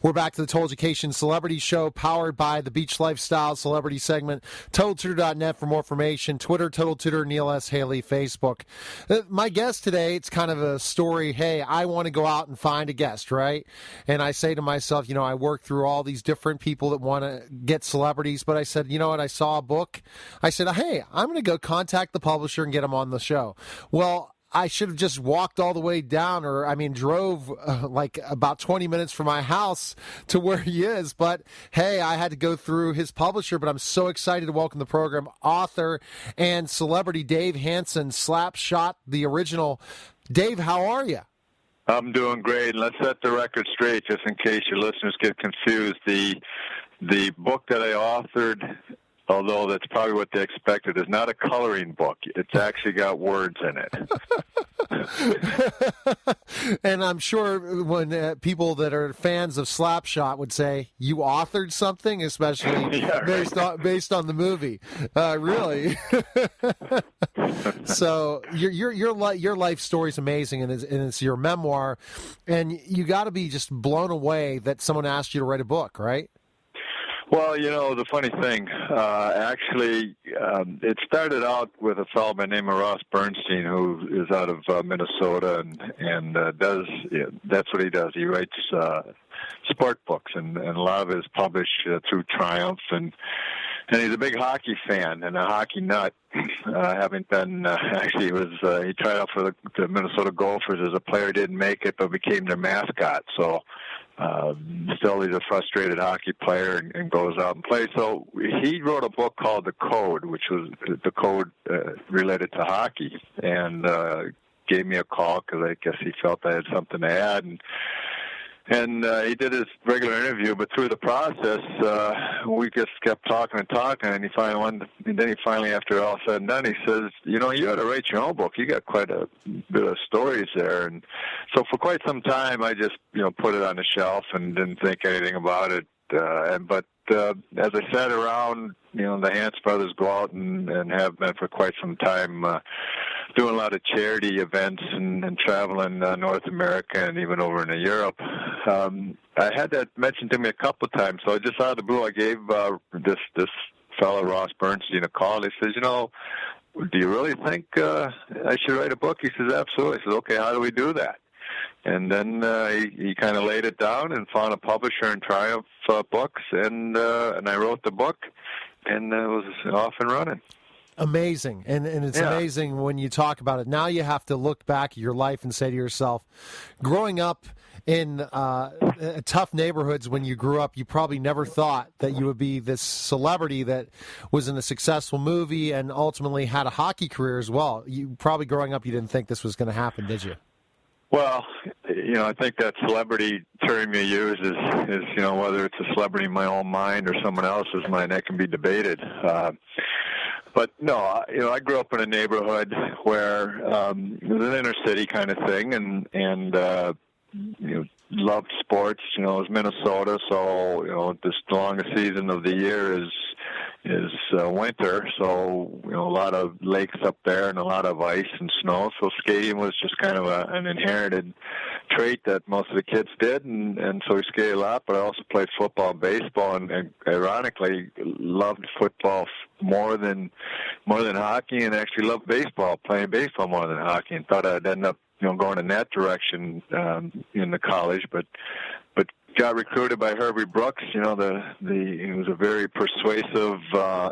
We're back to the Total Education Celebrity Show, powered by the Beach Lifestyle Celebrity segment. TotalTutor.net for more information. Twitter, Total Tutor, Neil S. Haley, Facebook. My guest today, it's kind of a story. Hey, I want to go out and find a guest, right? And I say to myself, I work through all these different people that want to get celebrities, but I said, you know what? I saw a book. I said, hey, I'm going to go contact the publisher and get him on the show. Well, I should have just walked all the way down, drove like about 20 minutes from my house to where he is. But, hey, I had to go through his publisher, but I'm so excited to welcome the program author and celebrity Dave Hanson, SlapShot, the original. Dave, how are you? I'm doing great. Let's set the record straight just in case your listeners get confused. The book that I authored, although that's probably what they expected, is not a coloring book. It's actually got words in it. And I'm sure when people that are fans of SlapShot would say, you authored something, especially based on the movie. Really? So your life story is amazing, and it's your memoir. And you got to be just blown away that someone asked you to write a book, right? Well, the funny thing, it started out with a fellow by the name of Ross Bernstein, who is out of Minnesota, and that's what he does. He writes sport books, and a lot of it is published through Triumph, and he's a big hockey fan and a hockey nut. Having been, he tried out for the Minnesota Gophers as a player, didn't make it, but became their mascot. So still he's a frustrated hockey player and goes out and plays. So he wrote a book called The Code, which was the code related to hockey, and gave me a call because I guess he felt I had something to add. And he did his regular interview, but through the process, we just kept talking, and he finally, after all said and done, he says, you ought to write your own book. You got quite a bit of stories there. And so for quite some time, I just, put it on the shelf and didn't think anything about it. But as I sat around, the Hanson brothers go out and have been for quite some time doing a lot of charity events and traveling North America and even over into Europe. I had that mentioned to me a couple of times, so just out of the blue, I gave this fellow Ross Bernstein a call. He says, do you really think I should write a book? He says, absolutely. I said, okay, how do we do that? And then he kind of laid it down and found a publisher in Triumph Books, and I wrote the book, and it was off and running. Amazing. And it's amazing when you talk about it. Now you have to look back at your life and say to yourself, growing up in tough neighborhoods when you grew up, you probably never thought that you would be this celebrity that was in a successful movie and ultimately had a hockey career as well. You probably growing up, you didn't think this was going to happen, did you? Well, I think that celebrity term you use is whether it's a celebrity in my own mind or someone else's mind, that can be debated. But no, I grew up in a neighborhood where it was an inner city kind of thing, and loved sports. It was Minnesota, so the longest season of the year is winter. So a lot of lakes up there and a lot of ice and snow. So skating was just kind of an inherited trait that most of the kids did, and so we skated a lot. But I also played football and baseball, and ironically loved football more than hockey, and actually loved playing baseball more than hockey, and thought I'd end up going in that direction in the college, but got recruited by Herbie Brooks. He was a very persuasive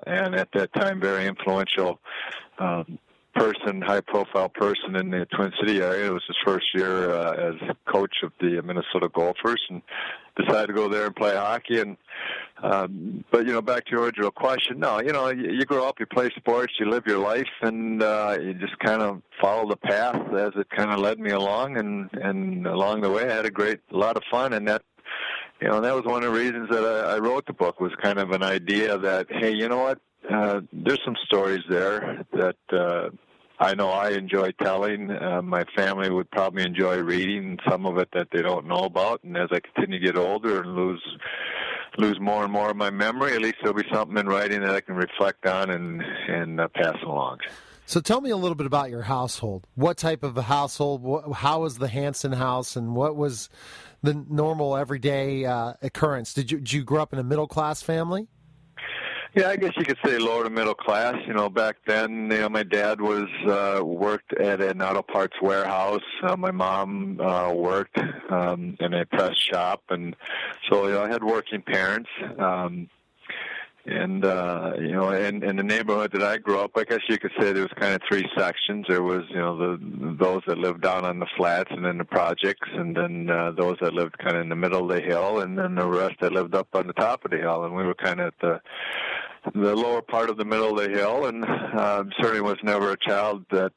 and at that time very influential high-profile person in the Twin City area. It was his first year as coach of the Minnesota Gophers, and decided to go there and play hockey. And but back to your original question, no, you grow up, you play sports, you live your life, and you just kind of follow the path as it kind of led me along. And along the way, I had a lot of fun, and that. That was one of the reasons that I wrote the book, was kind of an idea that, hey, you know what, there's some stories there that I know I enjoy telling. My family would probably enjoy reading some of it that they don't know about. And as I continue to get older and lose more and more of my memory, at least there'll be something in writing that I can reflect on and pass along. So tell me a little bit about your household. What type of a household? How was the Hanson house, and what was the normal everyday occurrence. Did you grow up in a middle class family? Yeah, I guess you could say lower to middle class. Back then, my dad was worked at an auto parts warehouse. My mom worked in a press shop, and so I had working parents. And in the neighborhood that I grew up, I guess you could say there was kind of three sections. There was, those that lived down on the flats and in the projects, and then those that lived kind of in the middle of the hill, and then the rest that lived up on the top of the hill. And we were kind of at the lower part of the middle of the hill, and certainly was never a child that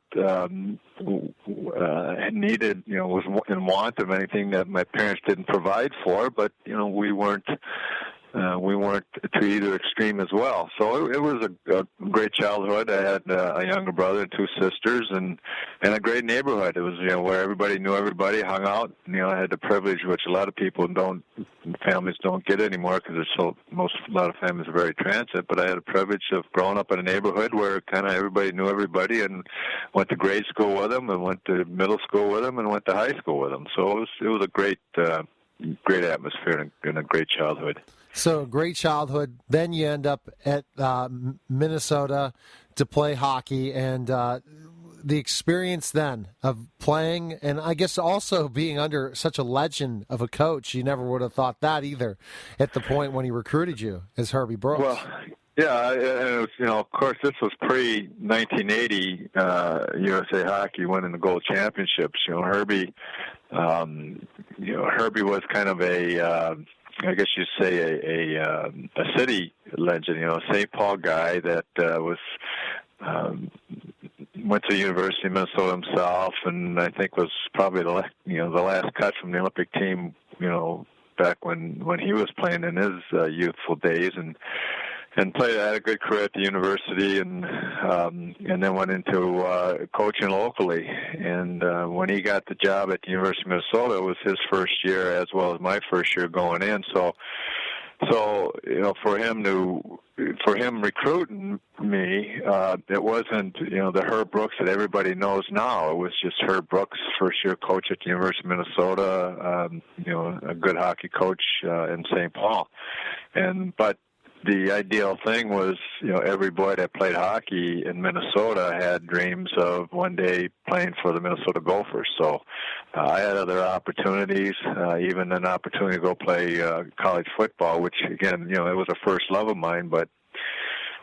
needed, was in want of anything that my parents didn't provide for. But we weren't to either extreme as well. So it was a great childhood. I had a younger brother and two sisters, and a great neighborhood. It was where everybody knew everybody, hung out. I had the privilege, which a lot of families don't get anymore, because a lot of families are very transit. But I had the privilege of growing up in a neighborhood where kind of everybody knew everybody, and went to grade school with them, and went to middle school with them, and went to high school with them. So it was a great atmosphere and a great childhood. So great childhood. Then you end up at Minnesota to play hockey, and the experience then of playing, and I guess also being under such a legend of a coach. You never would have thought that either at the point when he recruited you as Herbie Brooks. Well, yeah, and it was, of course, this was pre-1980 USA Hockey winning the gold championships. Herbie was kind of I guess you'd say a city legend, a St. Paul guy that went to the University of Minnesota himself, and I think was probably the last cut from the Olympic team, back when he was playing in his youthful days, and had a good career at the university, and then went into coaching locally. And when he got the job at the University of Minnesota, it was his first year as well as my first year going in. So for him recruiting me, it wasn't the Herb Brooks that everybody knows now. It was just Herb Brooks, first year coach at the University of Minnesota. A good hockey coach in St. Paul, but the ideal thing was, every boy that played hockey in Minnesota had dreams of one day playing for the Minnesota Gophers. So I had other opportunities, even an opportunity to go play college football, which, again, it was a first love of mine. But,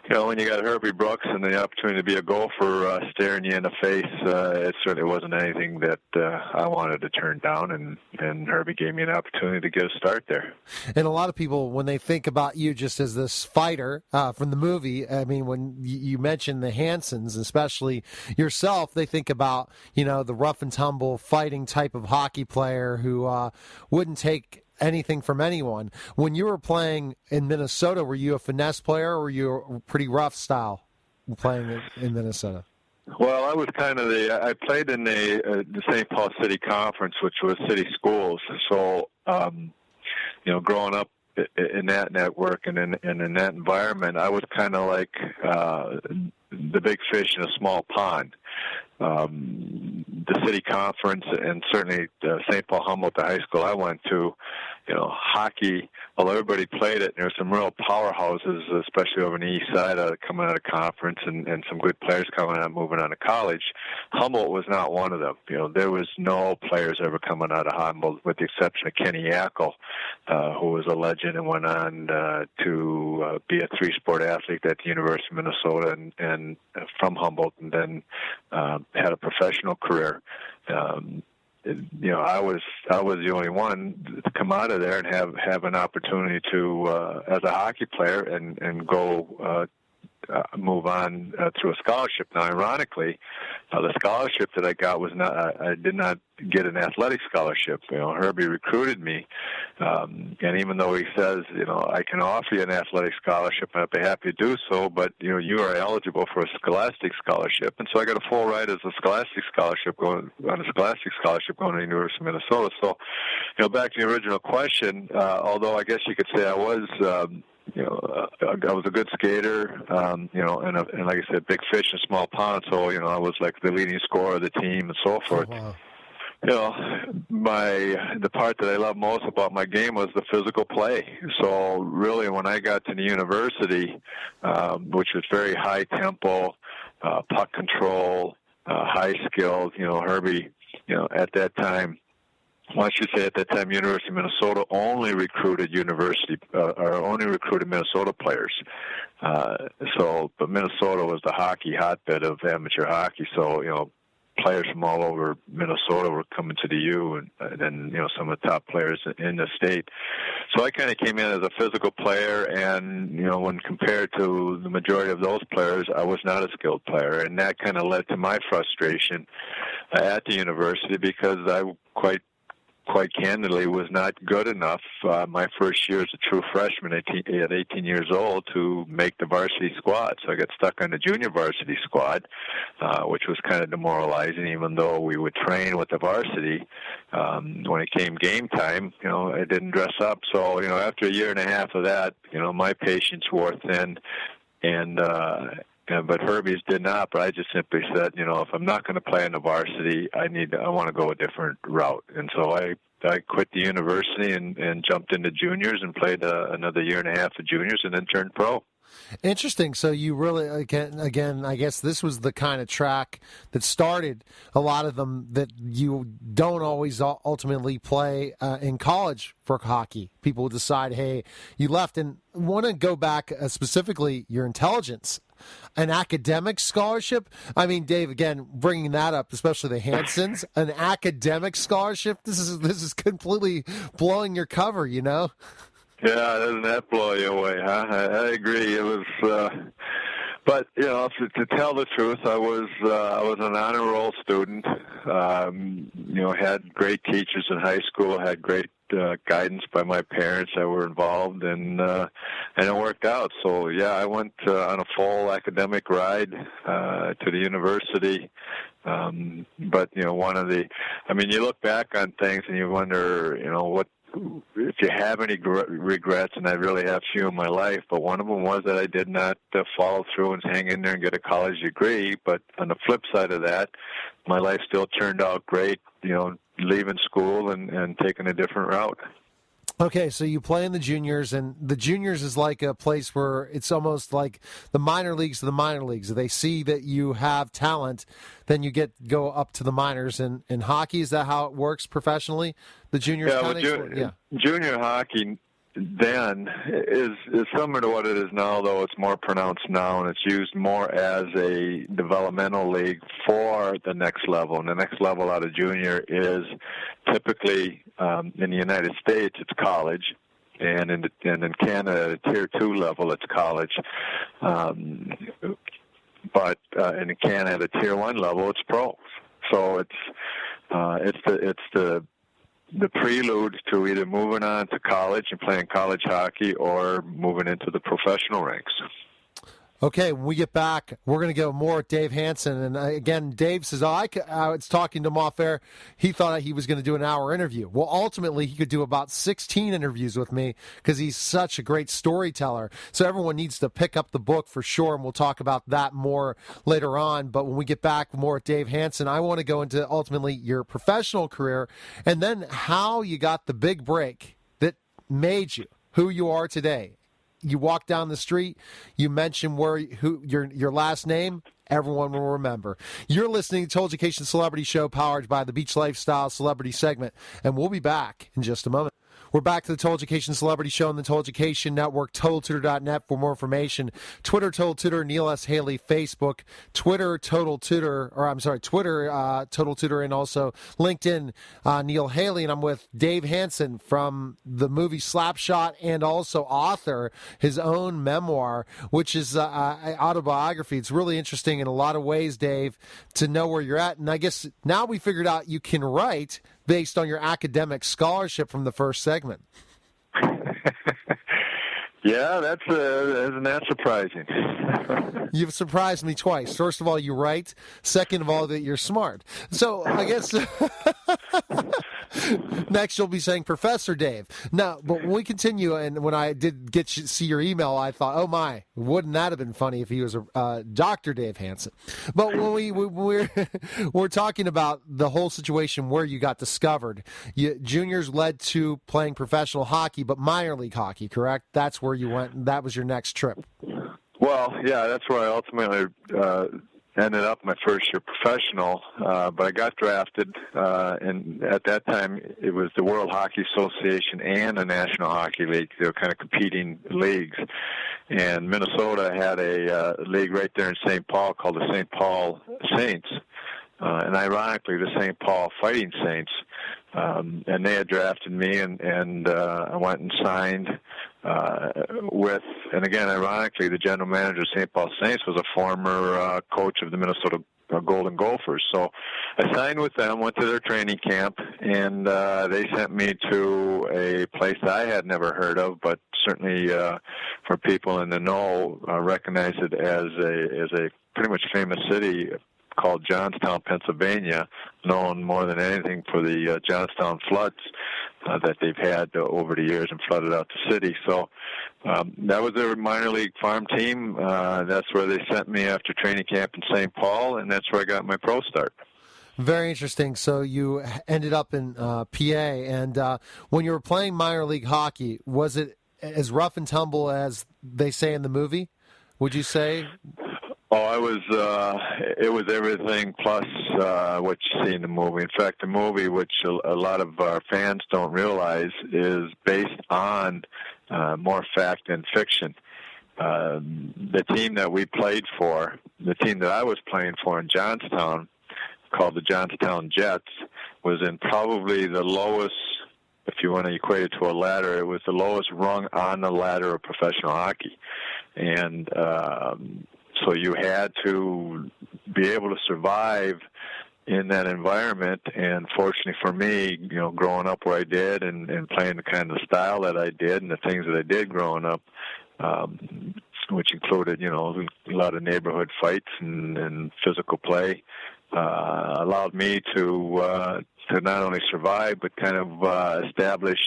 when you got Herbie Brooks and the opportunity to be a Gopher staring you in the face, it certainly wasn't anything that I wanted to turn down, and Herbie gave me an opportunity to get a start there. And a lot of people, when they think about you just as this fighter from the movie, I mean, when you mention the Hansons, especially yourself, they think about, the rough and tumble fighting type of hockey player who wouldn't take anything from anyone. When you were playing in Minnesota, were you a finesse player, or were you a pretty rough style playing in Minnesota? Well, I was kind of I played in the St. Paul City Conference, which was city schools. So, growing up in that network and in that environment, I was kind of like the big fish in a small pond. The city conference, and certainly St. Paul Humboldt, the high school I went to, hockey, although everybody played it, and there were some real powerhouses, especially over on the east side, coming out of conference, and some good players coming out, moving on to college. Humboldt was not one of them. There was no players ever coming out of Humboldt, with the exception of Kenny Yackel, who was a legend and went on to be a three-sport athlete at the University of Minnesota and from Humboldt, and then had a professional career. I was the only one to come out of there and have an opportunity to, as a hockey player, and go move on through a scholarship. Now, ironically, the scholarship that I got was not. I did not get an athletic scholarship. Herbie recruited me, and even though he says, I can offer you an athletic scholarship, and I'd be happy to do so, but you are eligible for a scholastic scholarship, and so I got a full ride as a scholastic scholarship going to the University of Minnesota. So, back to the original question. Although I guess you could say I was. I was a good skater, and like I said, big fish in a small pond. So, I was like the leading scorer of the team and so forth. Oh, wow. The part that I loved most about my game was the physical play. So really, when I got to the university, which was very high tempo, puck control, high skills, Herbie, at that time, well, I should say at that time, University of Minnesota only recruited Minnesota players. But Minnesota was the hockey hotbed of amateur hockey. So, players from all over Minnesota were coming to the U, and then, some of the top players in the state. So I kind of came in as a physical player, and, when compared to the majority of those players, I was not a skilled player. And that kind of led to my frustration at the university, because I quite candidly was not good enough my first year as a true freshman at 18 years old to make the varsity squad. So I got stuck on the junior varsity squad, which was kind of demoralizing, even though we would train with the varsity. When it came game time, I didn't dress up. So, after a year and a half of that, my patience wore thin, but Herbie's did not. But I just simply said, if I'm not going to play in the varsity, I want to go a different route. And so I quit the university and jumped into juniors and played another year and a half of juniors, and then turned pro. Interesting. So you really, again, I guess this was the kind of track that started a lot of them that you don't always ultimately play in college for hockey. People decide, hey, you left. And want to go back specifically your intelligence. An academic scholarship? I mean, Dave, again, bringing that up, especially the Hansons, an academic scholarship? This is completely blowing your cover, Yeah, doesn't that blow you away, huh? I agree. It was, but to tell the truth, I was an honor roll student. Had great teachers in high school, had great guidance by my parents that were involved, and it worked out. So yeah, I went on a full academic ride to the university. But you look back on things and you wonder, what if you have any regrets, and I really have few in my life, but one of them was that I did not follow through and hang in there and get a college degree. But on the flip side of that, my life still turned out great, leaving school and taking a different route. Okay, so you play in the juniors, and the juniors is like a place where it's almost like the minor leagues to the minor leagues. If they see that you have talent, then you go up to the minors. And in hockey, is that how it works professionally? The juniors Junior hockey then is similar to what it is now, though it's more pronounced now, and it's used more as a developmental league for the next level. And the next level out of junior is typically in the United States, it's college, and in Canada, at a Tier 2 level, it's college. But in Canada, at a Tier 1 level, it's pro. So it's the prelude to either moving on to college and playing college hockey or moving into the professional ranks. Okay, when we get back, we're going to go more with Dave Hanson. And again, Dave says, I was talking to him off air. He thought he was going to do an hour interview. Well, ultimately, he could do about 16 interviews with me because he's such a great storyteller. So everyone needs to pick up the book for sure, and we'll talk about that more later on. But when we get back more with Dave Hanson, I want to go into ultimately your professional career and then how you got the big break that made you who you are today. You walk down the street, you mention your last name, everyone will remember. You're listening to Told-Education Celebrity Show, powered by the Beach Lifestyle Celebrity segment, and we'll be back in just a moment. We're back to the Told-Education Celebrity Show on the Told-Education Network, TotalTutor.net for more information. Twitter, Total Tutor, Neil S. Haley, Facebook, Twitter, Total Tutor, and also LinkedIn, Neil Haley. And I'm with Dave Hanson from the movie SlapShot and also author his own memoir, which is autobiography. It's really interesting in a lot of ways, Dave, to know where you're at. And I guess now we figured out you can write based on your academic scholarship from the first segment. Yeah, isn't that surprising? You've surprised me twice. First of all, you write. Second of all, that you're smart. So I guess Next, you'll be saying Professor Dave. Now, but when we continue, and when I did see your email, I thought, oh my, wouldn't that have been funny if he was a Dr. Dave Hanson? But when we're talking about the whole situation where you got discovered, juniors led to playing professional hockey, but minor league hockey, correct? That's where you went, and that was your next trip. Well, yeah, that's where I ultimately ended up my first year professional, but I got drafted, and at that time it was the World Hockey Association and the National Hockey League. They were kind of competing leagues, and Minnesota had a league right there in St. Paul called the St. Paul Saints, and ironically the St. Paul Fighting Saints, and they had drafted me, and I went and signed with, and again, ironically, the general manager of St. Paul Saints was a former coach of the Minnesota Golden Gophers. So I signed with them, went to their training camp, and they sent me to a place that I had never heard of, but certainly for people in the know, recognize it as a pretty much famous city called Johnstown, Pennsylvania, known more than anything for the Johnstown floods that they've had over the years and flooded out the city. So that was their minor league farm team. That's where they sent me after training camp in St. Paul, and that's where I got my pro start. Very interesting. So you ended up in PA, and when you were playing minor league hockey, was it as rough and tumble as they say in the movie, would you say? Oh, it was everything plus what you see in the movie. In fact, the movie, which a lot of our fans don't realize, is based on more fact than fiction. The team that we played for, the team that I was playing for in Johnstown, called the Johnstown Jets, was in probably the lowest, if you want to equate it to a ladder, it was the lowest rung on the ladder of professional hockey. And so you had to be able to survive in that environment. And fortunately for me, growing up where I did and playing the kind of style that I did and the things that I did growing up, which included, a lot of neighborhood fights and physical play, allowed me to not only survive but kind of establish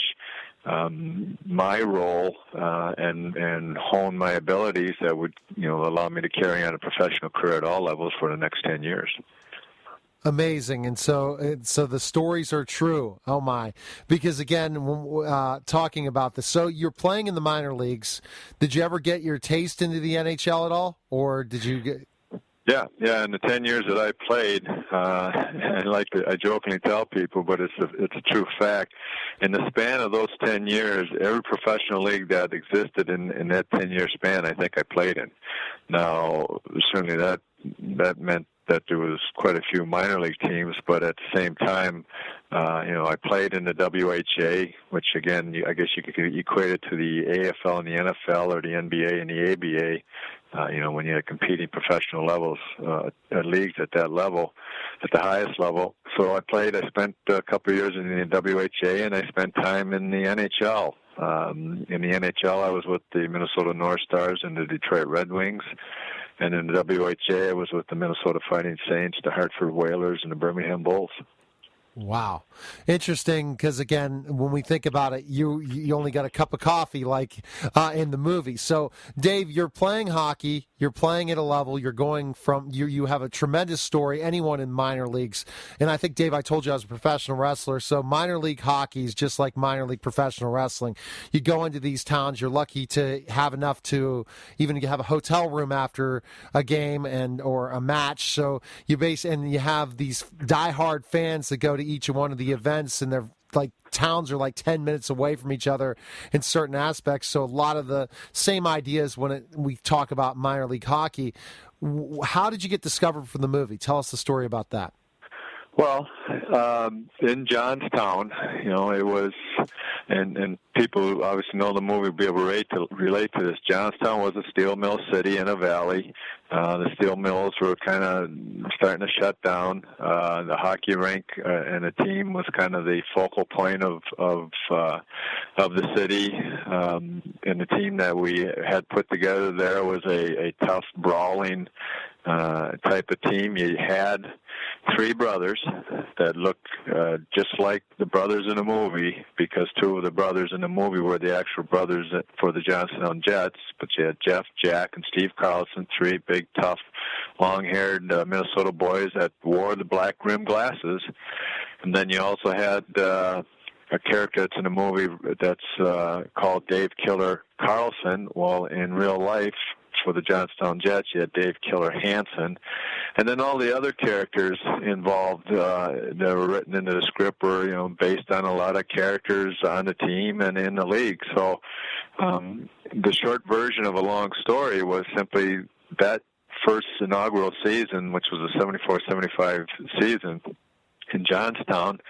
my role and hone my abilities that would allow me to carry on a professional career at all levels for the next 10 years. Amazing. And so the stories are true. Oh my. Because again, talking about this, so you're playing in the minor leagues. Did you ever get your taste into the NHL at all, or did you get? Yeah. In the 10 years that I played, I jokingly tell people, but it's a true fact. In the span of those 10 years, every professional league that existed in that 10-year span, I think I played in. Now, certainly that meant that there was quite a few minor league teams, but at the same time, I played in the WHA, which again, I guess you could equate it to the AFL and the NFL or the NBA and the ABA. When you had competing professional levels, leagues at that level, at the highest level. So I spent a couple of years in the WHA, and I spent time in the NHL. In the NHL, I was with the Minnesota North Stars and the Detroit Red Wings. And in the WHA, I was with the Minnesota Fighting Saints, the Hartford Whalers, and the Birmingham Bulls. Wow. Interesting, because again, when we think about it, you only got a cup of coffee like in the movie. So, Dave, you're playing hockey, you're playing at a level, you're going from, you have a tremendous story, anyone in minor leagues. And I think, Dave, I told you I was a professional wrestler, so minor league hockey is just like minor league professional wrestling. You go into these towns, you're lucky to have enough to even have a hotel room after a game or a match. So you have these diehard fans that go to each one of the events, and they're like towns are like 10 minutes away from each other in certain aspects. So a lot of the same ideas when we talk about minor league hockey. How did you get discovered from the movie? Tell us the story about that. Well, in Johnstown, it was, and people who obviously know the movie will be able to relate to this. Johnstown was a steel mill city in a valley. The steel mills were kind of starting to shut down. The hockey rink and the team was kind of the focal point of the city. And the team that we had put together there was a tough, brawling type of team. You had three brothers that look just like the brothers in the movie, because two of the brothers in the movie were the actual brothers for the Johnstown Jets. But you had Jeff, Jack, and Steve Carlson, three big, tough, long-haired Minnesota boys that wore the black rim glasses. And then you also had a character that's in the movie that's called Dave Killer Carlson. Well, in real life, for the Johnstown Jets, you had Dave Killer Hanson. And then all the other characters involved that were written into the script were, based on a lot of characters on the team and in the league. So the short version of a long story was simply that first inaugural season, which was a 74-75 season in Johnstown,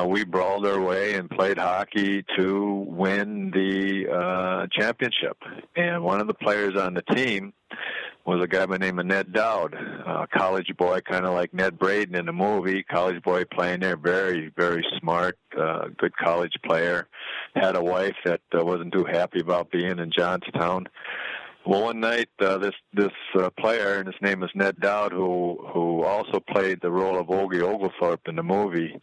we brawled our way and played hockey to win the championship. And one of the players on the team was a guy by the name of Ned Dowd, a college boy, kind of like Ned Braden in the movie, college boy playing there, very, very smart, good college player, had a wife that wasn't too happy about being in Johnstown. Well, one night, this player, and his name is Ned Dowd, who also played the role of Ogie Oglethorpe in the movie,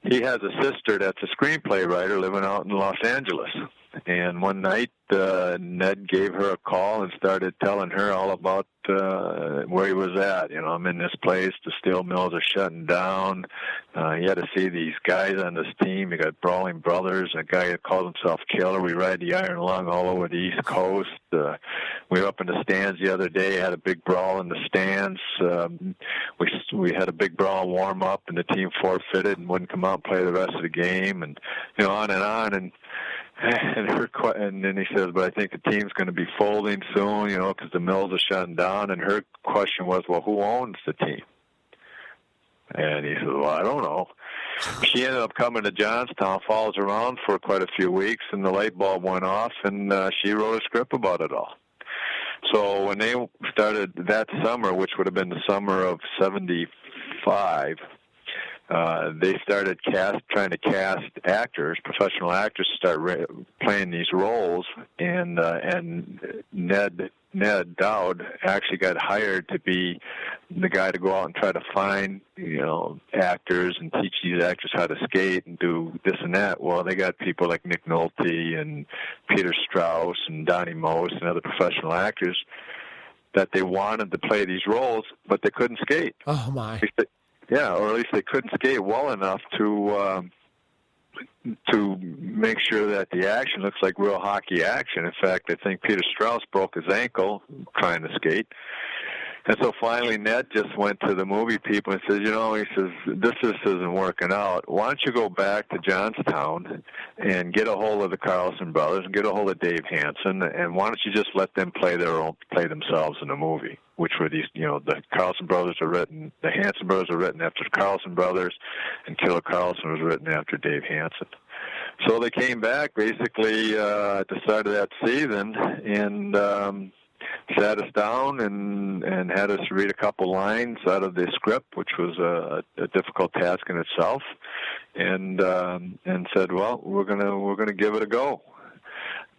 he has a sister that's a screenplay writer living out in Los Angeles. And one night, Ned gave her a call and started telling her all about where he was at. I'm in this place. The steel mills are shutting down. He had to see these guys on this team. You got Brawling Brothers, a guy that called himself Killer. We ride the iron lung all over the East Coast. We were up in the stands the other day, had a big brawl in the stands. We had a big brawl warm up, and the team forfeited and wouldn't come out and play the rest of the game, and on and on. And then he says, but I think the team's going to be folding soon, because the mills are shutting down. And her question was, well, who owns the team? And he says, well, I don't know. She ended up coming to Johnstown, follows around for quite a few weeks, and the light bulb went off, and she wrote a script about it all. So when they started that summer, which would have been the summer of 75, they started trying to cast actors, professional actors, to start playing these roles, and Ned Dowd actually got hired to be the guy to go out and try to find, actors and teach these actors how to skate and do this and that. Well, they got people like Nick Nolte and Peter Strauss and Donnie Most and other professional actors that they wanted to play these roles, but they couldn't skate. Oh, my. Yeah, or at least they couldn't skate well enough to make sure that the action looks like real hockey action. In fact, I think Peter Strauss broke his ankle trying to skate. And so finally Ned just went to the movie people and says, he says, this just isn't working out. Why don't you go back to Johnstown and get a hold of the Carlson brothers and get a hold of Dave Hanson, and why don't you just let them play themselves in the movie? Which were these, the Carlson brothers are written, the Hanson brothers are written after the Carlson brothers, and Killer Carlson was written after Dave Hanson. So they came back basically at the start of that season and sat us down and had us read a couple lines out of the script, which was a difficult task in itself, and said, well, we're gonna give it a go.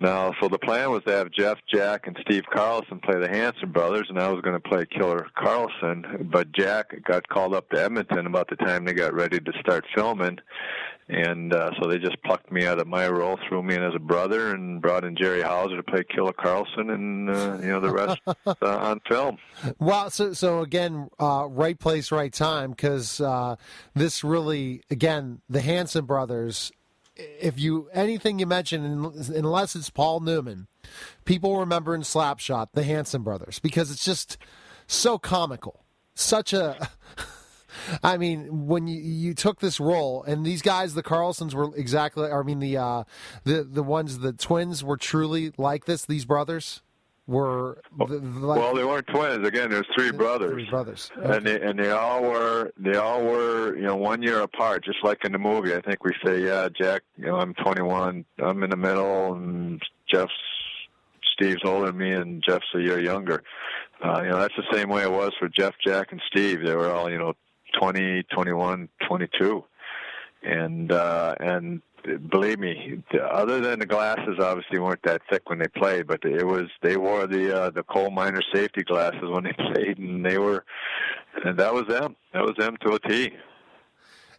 Now, so the plan was to have Jeff, Jack, and Steve Carlson play the Hanson brothers, and I was going to play Killer Carlson, but Jack got called up to Edmonton about the time they got ready to start filming, and so they just plucked me out of my role, threw me in as a brother, and brought in Jerry Hauser to play Killer Carlson, and the rest on film. Wow, so again, right place, right time, because this really, again, the Hanson brothers, anything you mention, unless it's Paul Newman, people remember in SlapShot the Hanson brothers, because it's just so comical. I mean, when you took this role, and these guys, the Carlsons were the ones, the twins were truly like this. These brothers were well, they weren't twins. Again, there's three brothers. Three brothers, okay. and they all were 1 year apart, just like in the movie. I think we say, yeah, Jack, I'm 21, I'm in the middle, and Steve's older than me, and Jeff's a year younger. That's the same way it was for Jeff, Jack, and Steve. They were all 20, 21, 22. And believe me, other than the glasses, obviously weren't that thick when they played, but they wore the coal miner safety glasses when they played, and that was them. That was them to a T.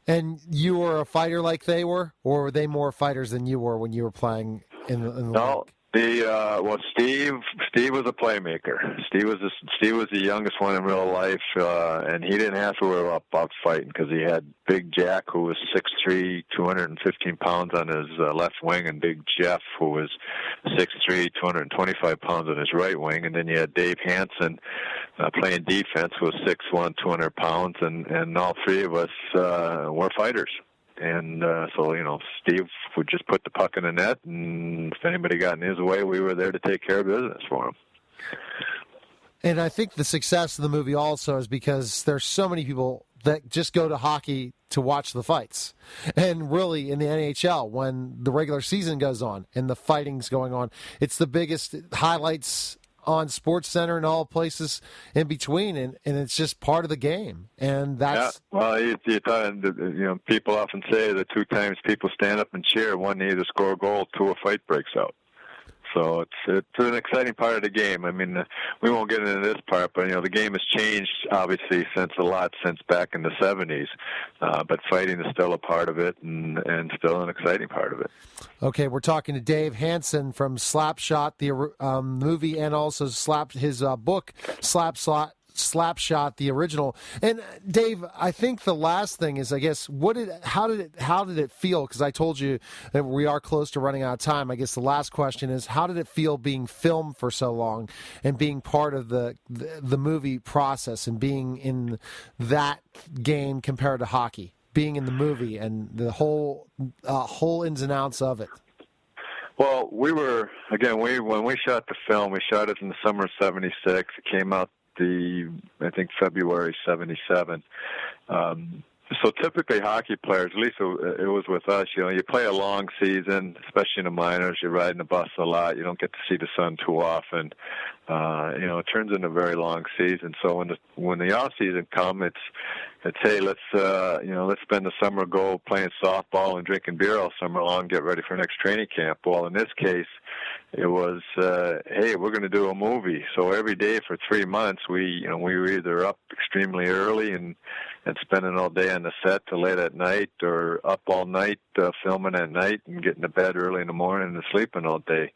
And you were a fighter like they were, or were they more fighters than you were when you were playing in the No, league? Steve was a playmaker. Steve was the youngest one in real life, and he didn't have to worry about fighting because he had Big Jack, who was 6'3", 215 pounds on his left wing, and Big Jeff, who was 6'3", 225 pounds on his right wing, and then you had Dave Hanson playing defense, who was 6'1", 200 pounds, and all three of us were fighters. And so, Steve would just put the puck in the net, and if anybody got in his way, we were there to take care of business for him. And I think the success of the movie also is because there's so many people that just go to hockey to watch the fights. And really, in the NHL, when the regular season goes on and the fighting's going on, it's the biggest highlights on SportsCenter and all places in between, and it's just part of the game. And that's people often say the two times people stand up and cheer, one they either score a goal, two a fight breaks out. So it's an exciting part of the game. I mean, we won't get into this part, but the game has changed obviously since back in the 70s. But fighting is still a part of it, and still an exciting part of it. Okay, we're talking to Dave Hanson from SlapShot, the movie, and also his book, SlapShot, the original. And Dave, I think the last thing is, I guess, how did it feel? Because I told you that we are close to running out of time. I guess the last question is, how did it feel being filmed for so long and being part of the movie process and being in that game compared to hockey? Being in the movie and the whole ins and outs of it. Well, when we shot the film, we shot it in the summer of '76. It came out February '77. So typically hockey players, at least it was with us, you play a long season, especially in the minors. You're riding the bus a lot. You don't get to see the sun too often. It turns into a very long season. So when the off season comes, it's hey, let's spend the summer playing softball and drinking beer all summer long, get ready for next training camp. Well, in this case, it was hey, we're going to do a movie. So every day for 3 months, we were either up extremely early and spending all day on the set till late at night, or up all night filming at night and getting to bed early in the morning and sleeping all day.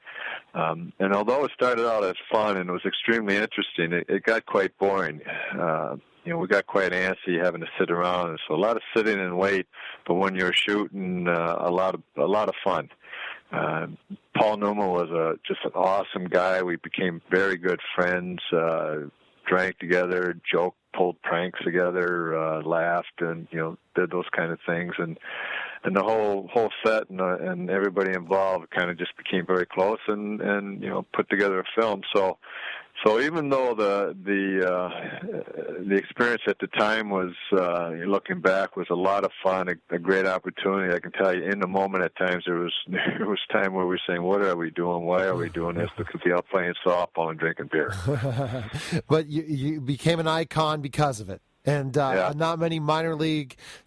And although it started out as fun and it was extremely interesting, it got quite boring. We got quite antsy having to sit around. So a lot of sitting and wait, but when you're shooting, a lot of fun. Paul Newman was just an awesome guy. We became very good friends, drank together, joked, pulled pranks together, laughed, and did those kind of things. And the whole set and everybody involved kind of just became very close and put together a film. So even though the experience at the time was, looking back, was a lot of fun, a great opportunity, I can tell you, in the moment at times there was time where we were saying, what are we doing? Why are we doing this? Because we are playing softball and drinking beer. But you became an icon because of it. And not many minor league /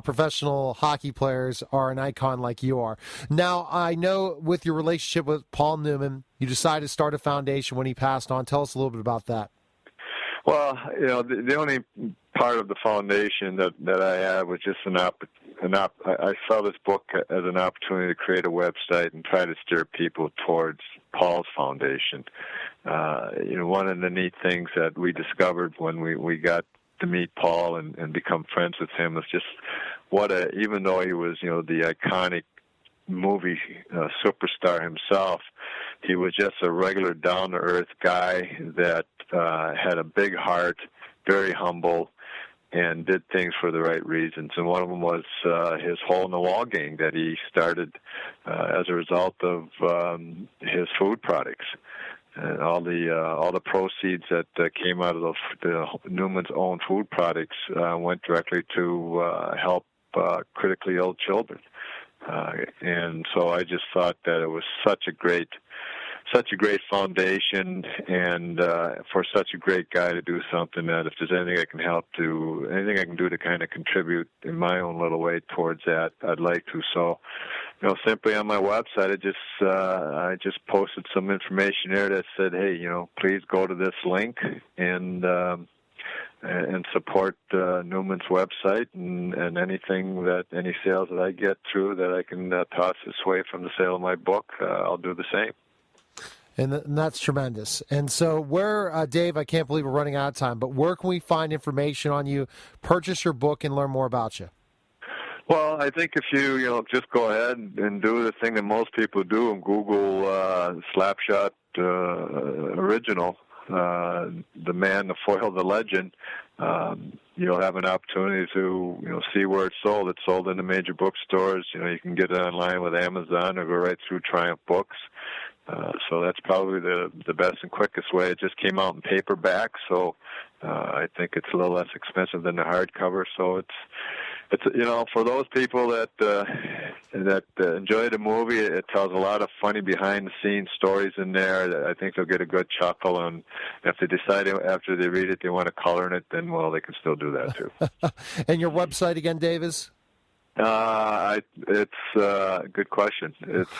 professional hockey players are an icon like you are. Now, I know with your relationship with Paul Newman, you decided to start a foundation when he passed on. Tell us a little bit about that. Well, the only part of the foundation that I had was just I saw this book as an opportunity to create a website and try to steer people towards Paul's foundation. One of the neat things that we discovered when we got to meet Paul and become friends with him was just even though he was, the iconic movie superstar himself, he was just a regular down-to-earth guy that had a big heart, very humble, and did things for the right reasons. And one of them was his Hole in the Wall gang that he started as a result of his food products. And all the proceeds that came out of the Newman's own food products went directly to help critically ill children. And so I just thought that it was such a great such a great foundation, and for such a great guy to do something that if there's anything I can anything I can do to kind of contribute in my own little way towards that, I'd like to. So, simply on my website, I just posted some information there that said, hey, please go to this link and support Newman's website and any sales that I get through that I can toss this way from the sale of my book, I'll do the same. And that's tremendous. And so where, Dave, I can't believe we're running out of time, but where can we find information on you, purchase your book, and learn more about you? Well, I think if you, just go ahead and do the thing that most people do and Google SlapShot original, the man, the foil, the legend, you'll have an opportunity to, see where it's sold. It's sold in the major bookstores. You can get it online with Amazon or go right through Triumph Books. So that's probably the best and quickest way. It just came out in paperback, so I think it's a little less expensive than the hardcover. So it's for those people that enjoy the movie, it tells a lot of funny behind-the-scenes stories in there. I think they'll get a good chuckle, and if they decide after they read it they want to color in it, then they can still do that too. And your website again, Dave, is? It's a good question. It's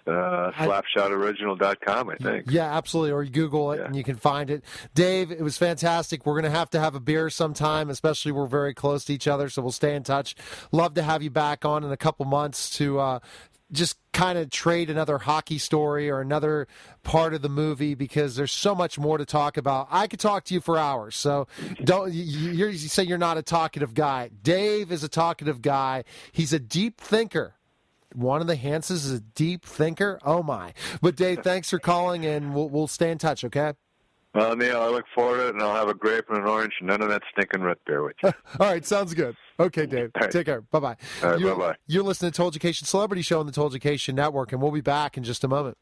SlapShotOriginal.com, I think. Yeah, absolutely. Or you Google it and you can find it. Dave, it was fantastic. We're going to have a beer sometime, especially we're very close to each other, so we'll stay in touch. Love to have you back on in a couple months to just kind of trade another hockey story or another part of the movie, because there's so much more to talk about. I could talk to you for hours, so you say you're not a talkative guy. Dave is a talkative guy. He's a deep thinker. One of the Hansons is a deep thinker. Oh, my. But, Dave, thanks for calling, and we'll stay in touch, okay? Well, Neil, I look forward to it, and I'll have a grape and an orange and none of that stinking root beer with you. All right, sounds good. Okay, Dave. Right. Take care. Bye-bye. All right, bye-bye. You're listening to Told Education Celebrity Show on the Told Education Network, and we'll be back in just a moment.